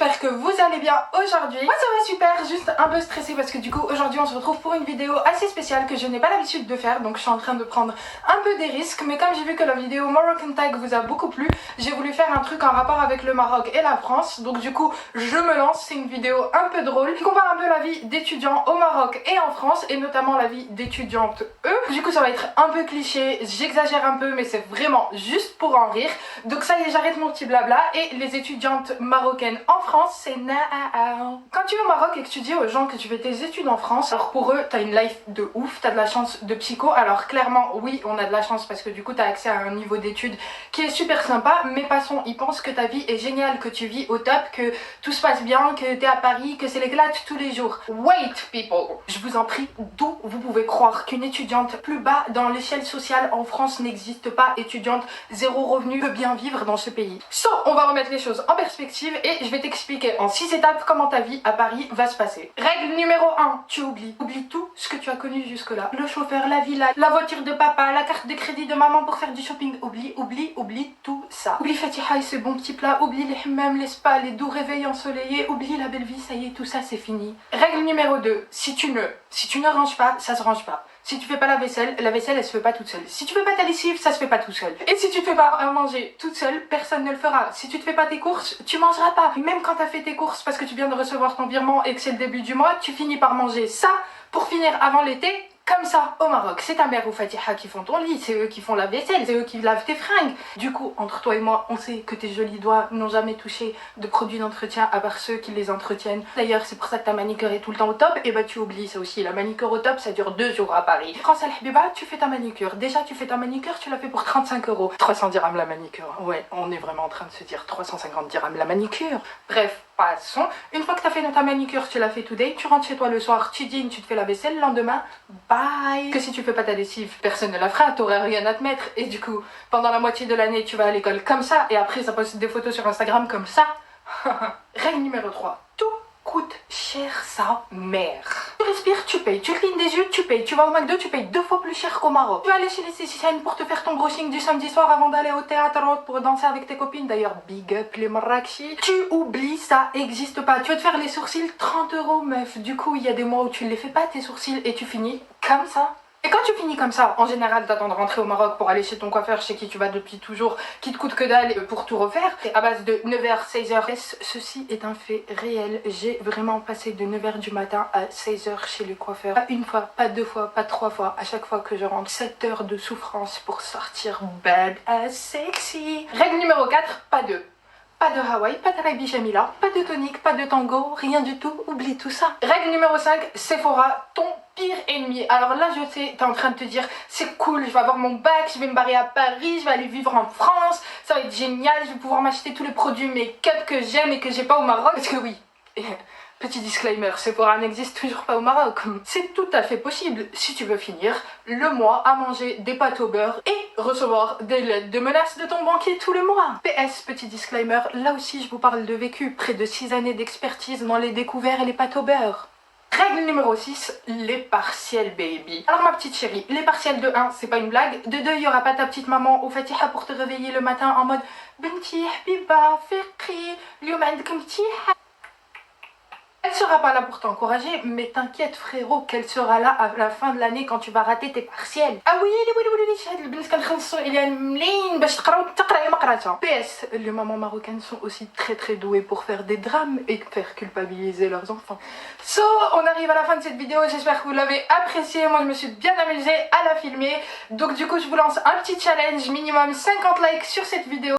j'espère que vous allez bien aujourd'hui. Moi ça va super, juste un peu stressée parce que du coup aujourd'hui on se retrouve pour une vidéo assez spéciale que je n'ai pas l'habitude de faire, donc je suis en train de prendre un peu des risques, mais comme j'ai vu que la vidéo Moroccan Tag vous a beaucoup plu, j'ai voulu faire un truc en rapport avec le Maroc et la France, donc du coup je me lance. C'est une vidéo un peu drôle qui compare un peu la vie d'étudiants au Maroc et en France, et notamment la vie d'étudiantes eux. Du coup ça va être un peu cliché, j'exagère un peu mais c'est vraiment juste pour en rire, donc ça y est, j'arrête mon petit blabla. Et les étudiantes marocaines en France, c'est now. Quand tu es au Maroc et que tu dis aux gens que tu fais tes études en France, alors pour eux t'as une life de ouf, t'as de la chance de psycho. Alors clairement oui, on a de la chance parce que du coup t'as accès à un niveau d'études qui est super sympa, mais passons, ils pensent que ta vie est géniale, que tu vis au top, que tout se passe bien, que t'es à Paris, que c'est l'éclate tous les jours. Wait people, je vous en prie, d'où vous pouvez croire qu'une étudiante plus bas dans l'échelle sociale en France n'existe pas? Étudiante zéro revenu peut bien vivre dans ce pays. So, on va remettre les choses en perspective et je vais t'expliquer en 6 étapes comment ta vie à Paris va se passer. Règle numéro 1, tu oublies. Oublie tout ce que tu as connu jusque là. Le chauffeur, la villa, la voiture de papa, la carte de crédit de maman pour faire du shopping. Oublie tout ça. Oublie Fatiha et ses bons petits plats, oublie les hammams, les spas, les doux réveils ensoleillés, oublie la belle vie, ça y est, tout ça c'est fini. Règle numéro 2, si tu ne ranges pas, ça se range pas. Si tu fais pas la vaisselle elle se fait pas toute seule. Si tu fais pas ta lessive, ça se fait pas tout seul. Et si tu te fais pas à manger toute seule, personne ne le fera. Si tu te fais pas tes courses, tu mangeras pas. Même quand t'as fait tes courses parce que tu viens de recevoir ton virement et que c'est le début du mois, tu finis par manger ça pour finir avant l'été. Comme ça, au Maroc, c'est ta mère ou Fatiha qui font ton lit, c'est eux qui font la vaisselle, c'est eux qui lavent tes fringues. Du coup, entre toi et moi, on sait que tes jolis doigts n'ont jamais touché de produits d'entretien à part ceux qui les entretiennent. D'ailleurs, c'est pour ça que ta manicure est tout le temps au top, et bah tu oublies ça aussi, la manicure au top, ça dure 2 jours à Paris. France Al Habiba, tu fais ta manicure. Déjà, tu fais ta manicure, tu la fais pour 35 €. 300 dirhams la manicure. Ouais, on est vraiment en train de se dire 350 dirhams la manicure. Bref, passons. Une fois que t'as fait ta manicure, tu l'as fait today, tu rentres chez toi le soir, tu dînes, tu te fais la vaisselle, le lendemain, bye. Que si tu fais pas ta lessive, personne ne la fera, t'aurais rien à te mettre. Et du coup, pendant la moitié de l'année, tu vas à l'école comme ça, et après ça poste des photos sur Instagram comme ça. Règle numéro 3, tout coûte cher sa mère. Tu respires, tu payes, tu clignes des yeux, tu payes, tu vas au McDo, tu payes 2 fois plus cher qu'au Maroc. Tu vas aller chez l'esthéticienne pour te faire ton brushing du samedi soir avant d'aller au théâtre pour danser avec tes copines. D'ailleurs, big up les Marrakchi. Tu oublies, ça existe pas. Tu veux te faire les sourcils, 30 € meuf. Du coup, il y a des mois où tu ne les fais pas tes sourcils et tu finis comme ça. Et quand tu finis comme ça, en général t'attends de rentrer au Maroc pour aller chez ton coiffeur chez qui tu vas depuis toujours, qui te coûte que dalle pour tout refaire. Et à base de 9h, 16h, ceci est un fait réel. J'ai vraiment passé de 9h du matin à 16h chez le coiffeur. Pas une fois, pas 2 fois, pas 3 fois. À chaque fois que je rentre, 7 heures de souffrance pour sortir bad as sexy. Règle numéro 4, pas de Hawaï, pas d'Arabie Jamila, pas de tonique, pas de tango, rien du tout, oublie tout ça. Règle numéro 5, Sephora, ton pire ennemi. Alors là je sais, t'es en train de te dire c'est cool, je vais avoir mon bac, je vais me barrer à Paris, je vais aller vivre en France, ça va être génial, je vais pouvoir m'acheter tous les produits make-up que j'aime et que j'ai pas au Maroc. Parce que oui, petit disclaimer, Sephora n'existe toujours pas au Maroc. C'est tout à fait possible si tu veux finir le mois à manger des pâtes au beurre et recevoir des lettres de menaces de ton banquier tout le mois. PS, petit disclaimer, là aussi je vous parle de vécu, près de 6 années d'expertise dans les découverts et les pâtes au beurre. Règle numéro 6, les partiels baby. Alors ma petite chérie, les partiels de 1, c'est pas une blague. De 2, il y aura pas ta petite maman ou Fatiha pour te réveiller le matin en mode Benti Habiba, fiqri, اليوم عندك امتحان. Elle sera pas là pour t'encourager, mais t'inquiète frérot qu'elle sera là à la fin de l'année quand tu vas rater tes partiels. Ah oui, PS, les mamans marocaines sont aussi très douées pour faire des drames et faire culpabiliser leurs enfants. So, on arrive à la fin de cette vidéo, j'espère que vous l'avez appréciée. Moi je me suis bien amusée à la filmer. Donc du coup je vous lance un petit challenge, minimum 50 likes sur cette vidéo.